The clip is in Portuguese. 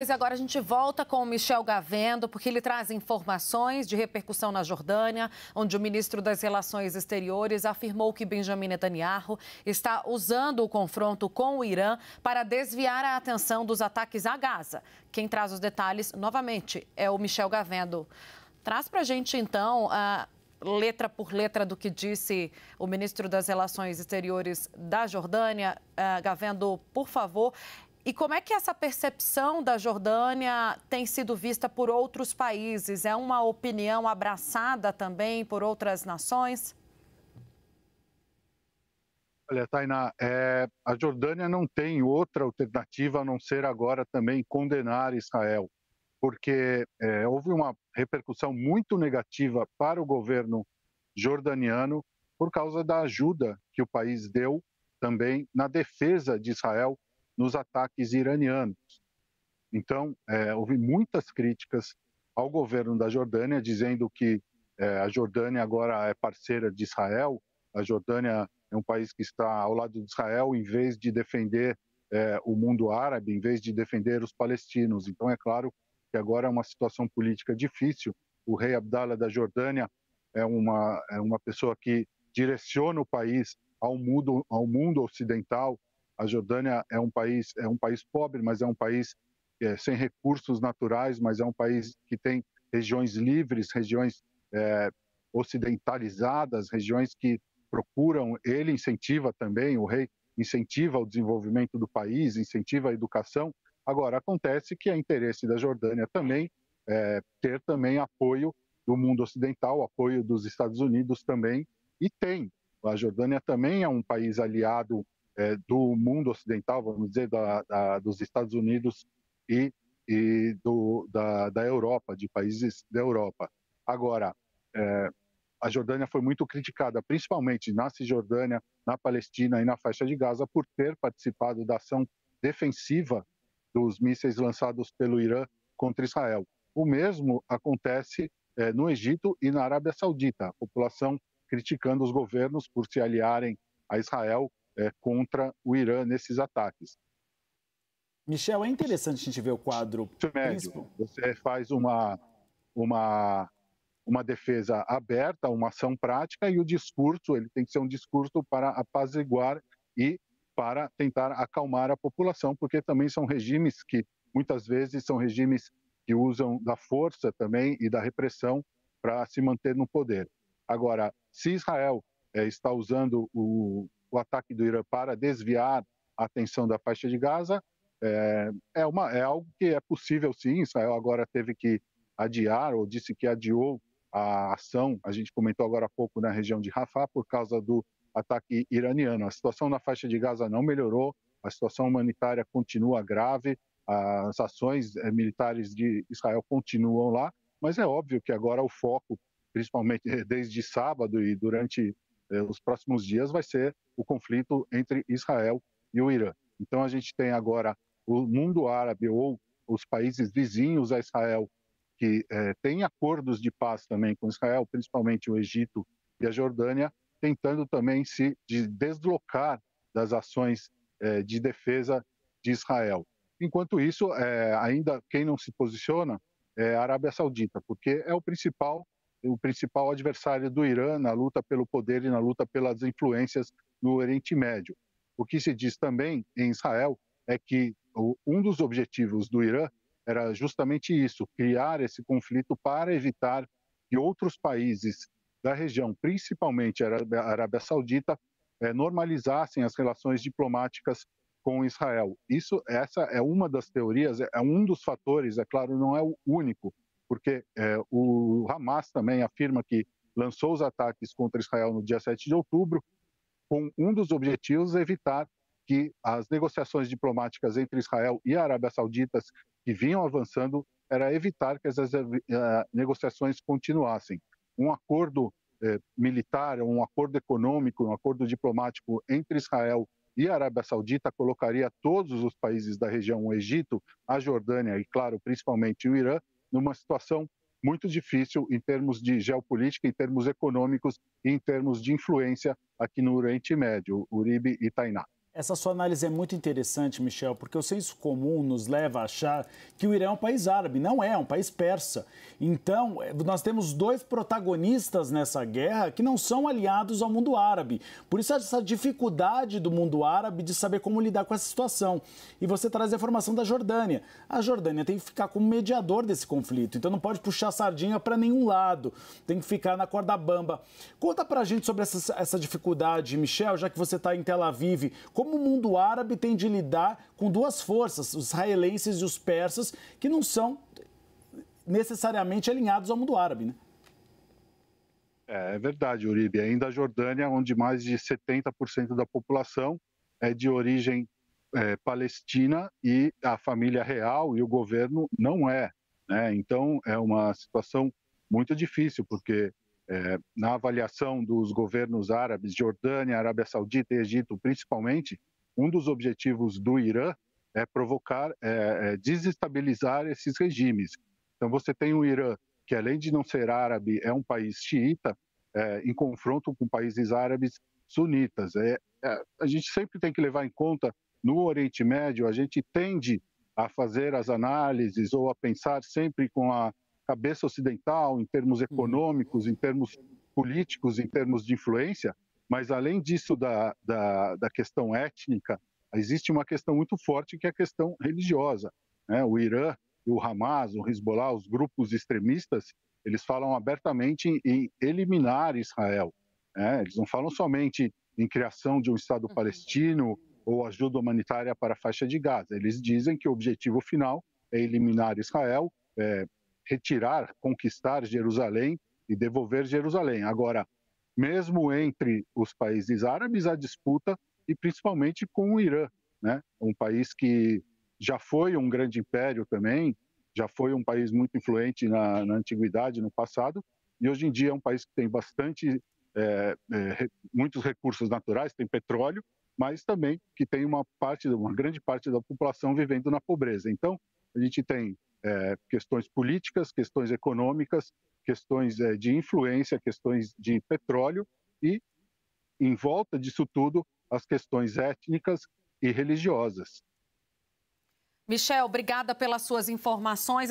Mas agora a gente volta com o Michel Gavendo, porque ele traz informações de repercussão na Jordânia, onde o ministro das Relações Exteriores afirmou que Benjamin Netanyahu está usando o confronto com o Irã para desviar a atenção dos ataques a Gaza. Quem traz os detalhes, novamente, é o Michel Gavendo. Traz para a gente, então, letra por letra do que disse o ministro das Relações Exteriores da Jordânia. Gavendo, por favor. E como é que essa percepção da Jordânia tem sido vista por outros países? É uma opinião abraçada também por outras nações? Olha, Tainá, a Jordânia não tem outra alternativa a não ser agora também condenar Israel, porque houve uma repercussão muito negativa para o governo jordaniano por causa da ajuda que o país deu também na defesa de Israel nos ataques iranianos. Então, houve muitas críticas ao governo da Jordânia, dizendo que a Jordânia agora é parceira de Israel, a Jordânia é um país que está ao lado de Israel em vez de defender o mundo árabe, em vez de defender os palestinos. Então, é claro que agora é uma situação política difícil. O rei Abdallah da Jordânia é uma pessoa que direciona o país ao mundo ocidental. A Jordânia é um país pobre, mas é um país sem recursos naturais, mas é um país que tem regiões livres, regiões ocidentalizadas, regiões que procuram, ele incentiva também, o rei incentiva o desenvolvimento do país, incentiva a educação. Agora, acontece que é interesse da Jordânia também ter também apoio do mundo ocidental, apoio dos Estados Unidos também, e tem. A Jordânia também é um país aliado do mundo ocidental, vamos dizer, dos Estados Unidos e da Europa, de países da Europa. Agora, a Jordânia foi muito criticada, principalmente na Cisjordânia, na Palestina e na faixa de Gaza, por ter participado da ação defensiva dos mísseis lançados pelo Irã contra Israel. O mesmo acontece no Egito e na Arábia Saudita, a população criticando os governos por se aliarem a Israel contra o Irã nesses ataques. Michel, é interessante a gente ver o quadro. Você faz uma defesa aberta, uma ação prática, e o discurso ele tem que ser um discurso para apaziguar e para tentar acalmar a população, porque também são regimes que muitas vezes são regimes que usam da força também e da repressão para se manter no poder. Agora, se Israel está usando o ataque do Irã para desviar a atenção da faixa de Gaza, é algo que é possível sim. Israel agora teve que adiar, ou disse que adiou a ação, a gente comentou agora há pouco, na região de Rafah, por causa do ataque iraniano. A situação na faixa de Gaza não melhorou, a situação humanitária continua grave, as ações militares de Israel continuam lá, mas é óbvio que agora o foco, principalmente desde sábado e durante os próximos dias, vai ser o conflito entre Israel e o Irã. Então a gente tem agora o mundo árabe ou os países vizinhos a Israel que têm acordos de paz também com Israel, principalmente o Egito e a Jordânia, tentando também se deslocar das ações de defesa de Israel. Enquanto isso, ainda quem não se posiciona é a Arábia Saudita, porque é o principal adversário do Irã na luta pelo poder e na luta pelas influências no Oriente Médio. O que se diz também em Israel é que um dos objetivos do Irã era justamente isso, criar esse conflito para evitar que outros países da região, principalmente a Arábia Saudita, normalizassem as relações diplomáticas com Israel. Essa é uma das teorias, é um dos fatores, é claro, não é o único, porque o Hamas também afirma que lançou os ataques contra Israel no dia 7 de outubro, com um dos objetivos evitar que as negociações diplomáticas entre Israel e a Arábia Saudita, que vinham avançando, era evitar que essas negociações continuassem. Um acordo militar, um acordo econômico, um acordo diplomático entre Israel e a Arábia Saudita colocaria todos os países da região, o Egito, a Jordânia e, claro, principalmente o Irã, numa situação muito difícil em termos de geopolítica, em termos econômicos e em termos de influência aqui no Oriente Médio, Uribe e Tainá. Essa sua análise é muito interessante, Michel, porque o senso comum nos leva a achar que o Irã é um país árabe. Não é, é um país persa. Então, nós temos dois protagonistas nessa guerra que não são aliados ao mundo árabe. Por isso, essa dificuldade do mundo árabe de saber como lidar com essa situação. E você traz a informação da Jordânia. A Jordânia tem que ficar como mediador desse conflito. Então, não pode puxar a sardinha para nenhum lado. Tem que ficar na corda bamba. Conta pra gente sobre essa dificuldade, Michel, já que você está em Tel Aviv. Como o mundo árabe tem de lidar com duas forças, os israelenses e os persas, que não são necessariamente alinhados ao mundo árabe, né? É verdade, Uribe. Ainda a Jordânia, onde mais de 70% da população é de origem palestina e a família real e o governo não é, né? Então, é uma situação muito difícil, porque na avaliação dos governos árabes, Jordânia, Arábia Saudita e Egito, principalmente, um dos objetivos do Irã é provocar, desestabilizar esses regimes. Então, você tem o Irã, que além de não ser árabe, é um país xiita, em confronto com países árabes sunitas. A gente sempre tem que levar em conta, no Oriente Médio, a gente tende a fazer as análises ou a pensar sempre com a cabeça ocidental, em termos econômicos, em termos políticos, em termos de influência, mas além disso da questão étnica, existe uma questão muito forte que é a questão religiosa, né? O Irã, o Hamas, o Hezbollah, os grupos extremistas, eles falam abertamente em eliminar Israel, né? Eles não falam somente em criação de um Estado palestino ou ajuda humanitária para a faixa de Gaza. Eles dizem que o objetivo final é eliminar Israel, retirar, conquistar Jerusalém e devolver Jerusalém. Agora, mesmo entre os países árabes, há disputa, e principalmente com o Irã, né? Um país que já foi um grande império também, já foi um país muito influente na antiguidade, no passado, e hoje em dia é um país que tem muitos recursos naturais, tem petróleo, mas também que tem uma grande parte da população vivendo na pobreza. Então, a gente tem questões políticas, questões econômicas, questões de influência, questões de petróleo e, em volta disso tudo, as questões étnicas e religiosas. Michel, obrigada pelas suas informações.